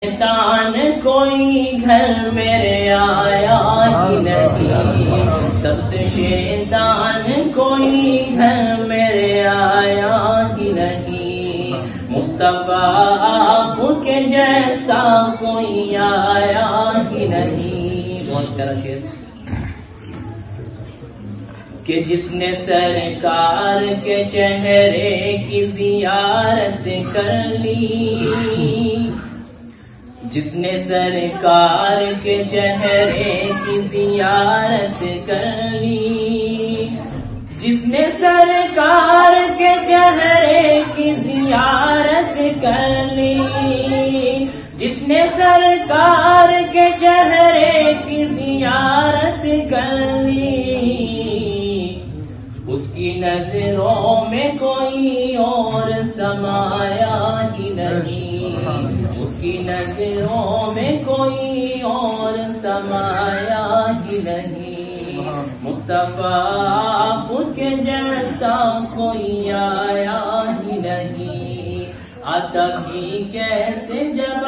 شیطان کوئی گھر میرے آیا ہی نہیں، تب سے شیطان کوئی گھر میرے آیا ہی نہیں، مصطفیٰ آپ کے جیسا کوئی آیا ہی نہیں۔ بہت پیارا شعر کہ جس نے سرکار کے چہرے کی زیارت کر لی، جس نے سرکار کے چہرے کی زیارت کر لی، جس نے سرکار کے چہرے کی زیارت کر لی، جس نے سرکار کے چہرے کی زیارت کر لی، اس کی نظروں میں کوئی اور سمایا ہی نہیں، اس کی نظروں میں کوئی اور سمایا ہی نہیں، مصطفیٰ آپ کے جیسا کوئی آیا ہی نہیں، آتا بھی کیسے جب